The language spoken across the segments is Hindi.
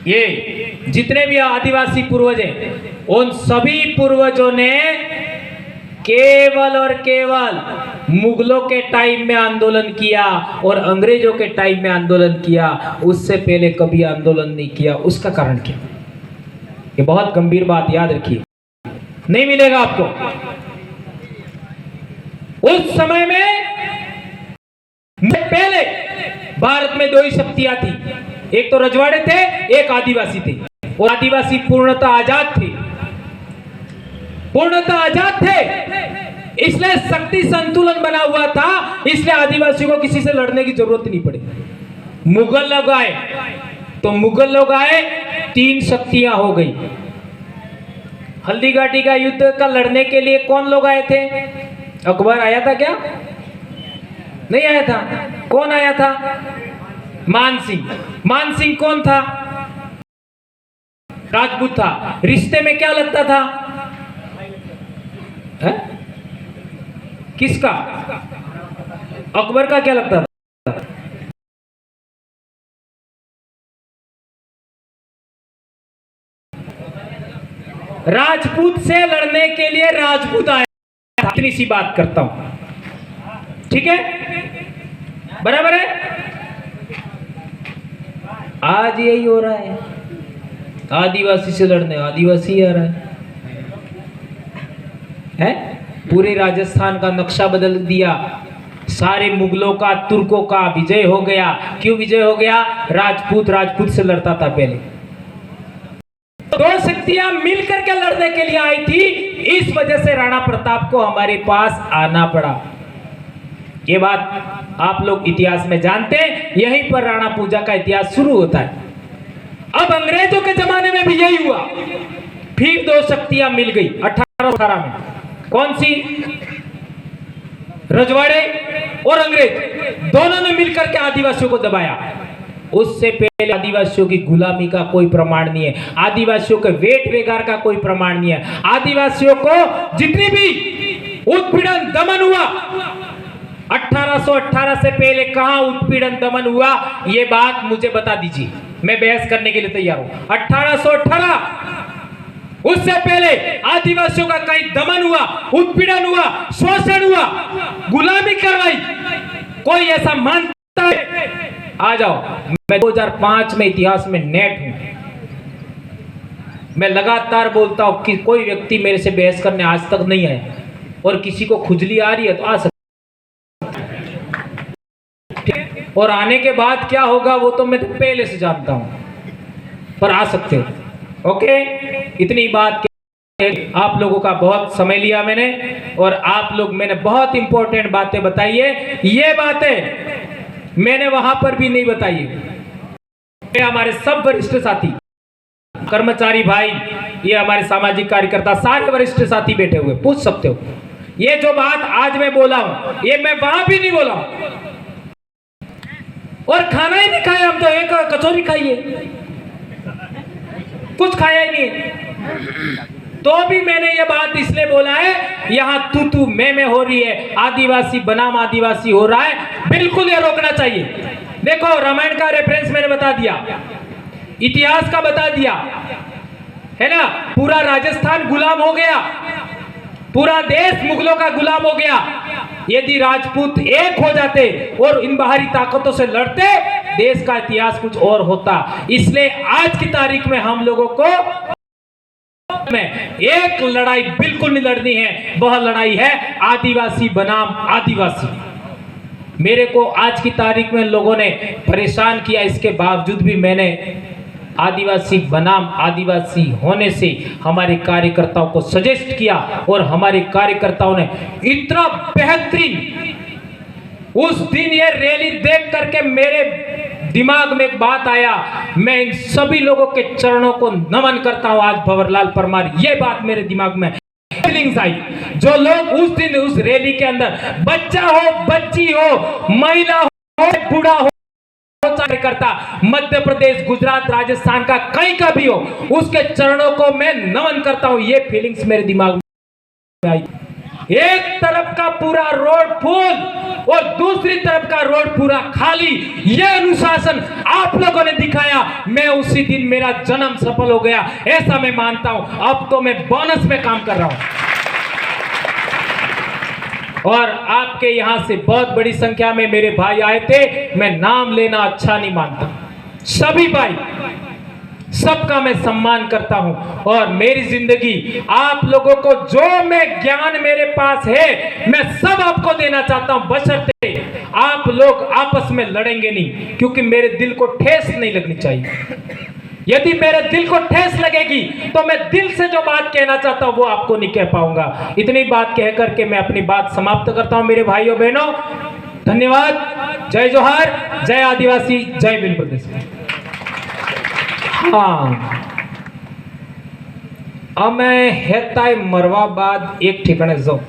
ये जितने भी आदिवासी पूर्वज हैं, उन सभी पूर्वजों ने केवल और केवल मुगलों के टाइम में आंदोलन किया और अंग्रेजों के टाइम में आंदोलन किया, उससे पहले कभी आंदोलन नहीं किया। उसका कारण क्या? ये बहुत गंभीर बात याद रखिए, नहीं मिलेगा आपको। उस समय में पहले भारत में दो ही शक्तियां थी, एक तो रजवाड़े थे, एक आदिवासी थे। और आदिवासी पूर्णतः आजाद थे, पूर्णतः आजाद थे, इसलिए शक्ति संतुलन बना हुआ था, इसलिए आदिवासियों को किसी से लड़ने की जरूरत नहीं पड़ी। मुगल लोग आए तो मुगल लोग आए, तीन शक्तियां हो गई। हल्दीघाटी का युद्ध का लड़ने के लिए कौन लोग आए थे? अकबर आया था क्या? नहीं आया था। कौन आया था? मानसिंह। मानसिंह कौन था? राजपूत था। रिश्ते में क्या लगता था? है? किसका? अकबर का क्या लगता था? राजपूत से लड़ने के लिए राजपूत आया। इतनी सी बात करता हूं, ठीक है? बराबर है? आज यही हो रहा है, आदिवासी से लड़ने आदिवासी आ रहा है? पूरे राजस्थान का नक्शा बदल दिया, सारे मुगलों का, तुर्कों का विजय हो गया। क्यों विजय हो गया? राजपूत राजपूत से लड़ता था पहले। दो शक्तियां मिलकर के लड़ने के लिए आई थी, इस वजह से राणा प्रताप को हमारे पास आना पड़ा। ये बात आप लोग इतिहास में जानते हैं, यहीं पर राणा पूजा का इतिहास शुरू होता है। अब अंग्रेजों के जमाने में भी यही हुआ, फिर दो शक्तियां मिल गई 1818 में। कौन सी? रजवाड़े और अंग्रेज, दोनों ने मिलकर के आदिवासियों को दबाया। उससे पहले आदिवासियों की गुलामी का कोई प्रमाण नहीं है, आदिवासियों के वेट वेगार का कोई प्रमाण नहीं है। आदिवासियों को जितनी भी उत्पीड़न दमन हुआ, 1818 से पहले कहां उत्पीड़न दमन हुआ, यह बात मुझे बता दीजिए, मैं बहस करने के लिए तैयार हूं। 1818 उससे पहले आदिवासियों का कहीं दमन हुआ, उत्पीड़न हुआ, शोषण हुआ, गुलामी करवाई, कोई ऐसा मानता है? आ जाओ, मैं 2005 में इतिहास में नेट हूं, मैं लगातार बोलता हूं कि कोई व्यक्ति मेरे से बहस करने आज तक नहीं आया, और किसी को खुजली आ रही है तो आ सकता, और आने के बाद क्या होगा वो तो मैं तो पहले से जानता हूं, पर आ सकते हो। ओके, इतनी बात आप लोगों का बहुत समय लिया मैंने, और आप लोग, मैंने बहुत इंपॉर्टेंट बातें बताई है। ये बातें मैंने वहां पर भी नहीं बताई है। हमारे सब वरिष्ठ साथी, कर्मचारी भाई, ये हमारे सामाजिक कार्यकर्ता, सारे वरिष्ठ साथी बैठे हुए, पूछ सकते हो। ये जो बात आज मैं बोला हूं, ये मैं वहां भी नहीं बोला हूं। और खाना ही नहीं खाया हम तो, एक कचौरी खाई है, कुछ खाया ही नहीं। तो भी मैंने ये बात इसलिए बोला है, यहां तू मैं हो रही है, आदिवासी बनाम आदिवासी हो रहा है, बिल्कुल ये रोकना चाहिए। देखो, रामायण का रेफरेंस मैंने बता दिया, इतिहास का बता दिया, है ना? पूरा राजस्थान गुलाम हो गया, पूरा देश मुगलों का गुलाम हो गया। यदि राजपूत एक हो जाते और इन बाहरी ताकतों से लड़ते, देश का इतिहास कुछ और होता। इसलिए आज की तारीख में हम लोगों को में एक लड़ाई बिल्कुल नहीं लड़नी है, वह लड़ाई है आदिवासी बनाम आदिवासी। मेरे को आज की तारीख में लोगों ने परेशान किया, इसके बावजूद भी मैंने आदिवासी बनाम आदिवासी होने से हमारे कार्यकर्ताओं को सजेस्ट किया, और हमारे कार्यकर्ताओं ने इतना बेहतरीन, उस दिन ये रैली देख करके मेरे दिमाग में एक बात आया, मैं इन सभी लोगों के चरणों को नमन करता हूं आज भंवरलाल परमार। ये बात मेरे दिमाग में फीलिंग्स आई, जो लोग उस दिन उस रैली के अंदर, बच्चा हो, बच्ची हो, महिला हो, बूढ़ा हो, कार्यकर्ता, मध्य प्रदेश, गुजरात, राजस्थान का कहीं का भी हो, उसके चरणों को मैं नमन करता हूं। ये फीलिंग्स मेरे दिमाग में आई, एक तरफ का पूरा रोड फुल और दूसरी तरफ का रोड पूरा खाली, यह अनुशासन आप लोगों ने दिखाया। मैं उसी दिन मेरा जन्म सफल हो गया, ऐसा मैं मानता हूं। अब तो मैं बोनस में काम कर रहा हूं और आपके यहां से बहुत बड़ी संख्या में मेरे भाई आए थे। मैं नाम लेना अच्छा नहीं मानता, सभी भाई सबका मैं सम्मान करता हूं और मेरी जिंदगी आप लोगों को जो मैं ज्ञान मेरे पास है मैं सब आपको देना चाहता हूं, बशर्ते आप लोग आपस में लड़ेंगे नहीं, क्योंकि मेरे दिल को ठेस नहीं लगनी चाहिए। यदि मेरे दिल को ठेस लगेगी तो मैं दिल से जो बात कहना चाहता हूं वो आपको नहीं कह पाऊंगा। इतनी बात कह करके मैं अपनी बात समाप्त करता हूं मेरे भाइयों बहनों। धन्यवाद। जय जोहार, जय आदिवासी, जय भील प्रदेश। हाँ, अब मैं हेताय मरवा बाद एक ठिकाने जाऊं,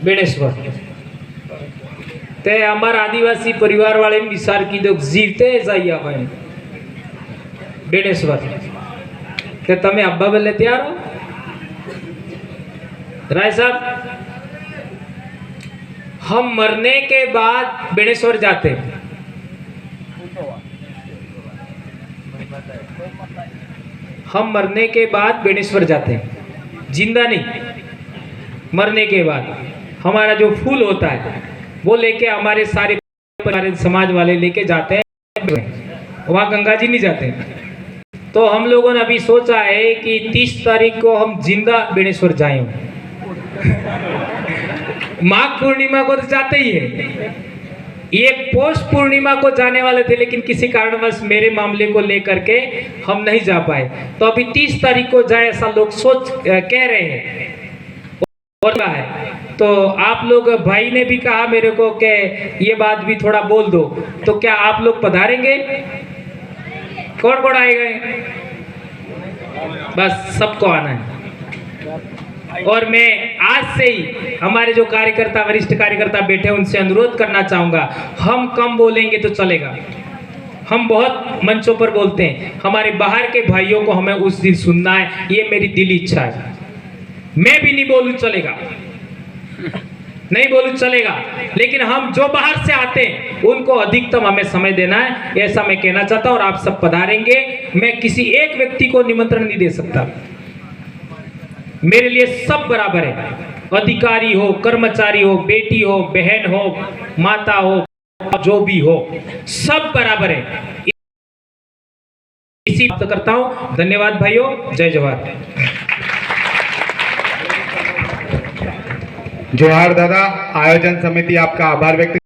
बेणेश्वर ते अमर आदिवासी परिवार वाले विचार की दो जीवते जाइए भाई बेणेश्वर ते तमे अब्बा बोले तैयार हो राय साहब। हम मरने के बाद बेणेश्वर जाते हैं, हम मरने के बाद बेणेश्वर जाते हैं, जिंदा नहीं। मरने के बाद हमारा जो फूल होता है वो लेके हमारे सारे समाज वाले लेके जाते हैं, वहाँ गंगा जी नहीं जाते। तो हम लोगों ने अभी सोचा है कि 30 तारीख को हम जिंदा बेणेश्वर जाएं। माघ पूर्णिमा को तो जाते ही है, ये पौष पूर्णिमा को जाने वाले थे, लेकिन किसी कारणवश मेरे मामले को लेकर के हम नहीं जा पाए। तो अभी 30 तारीख को जाए ऐसा लोग कह रहे हैं और है। तो आप लोग, भाई ने भी कहा मेरे को कि ये बात भी थोड़ा बोल दो, तो क्या आप लोग पधारेंगे? कौन कौन आएगा? बस सबको आना है। और मैं आज से ही हमारे जो कार्यकर्ता, वरिष्ठ कार्यकर्ता बैठे उनसे अनुरोध करना चाहूंगा, हम कम बोलेंगे तो चलेगा, हम बहुत मंचों पर बोलते हैं। हमारे बाहर के भाइयों को हमें उस दिन सुनना है, ये मेरी दिली इच्छा है। मैं भी नहीं बोलूं चलेगा, नहीं बोलूं चलेगा, लेकिन हम जो बाहर से आते हैं उनको अधिकतम हमें समय देना है, ऐसा मैं कहना चाहता हूं। और आप सब पधारेंगे, मैं किसी एक व्यक्ति को निमंत्रण नहीं दे सकता। मेरे लिए सब बराबर है, अधिकारी हो, कर्मचारी हो, बेटी हो, बहन हो, माता हो, जो भी हो, सब बराबर है। इसी बात करता हूं। धन्यवाद भाइयों, जय जोहार। जोहार दादा, आयोजन समिति आपका आभार व्यक्त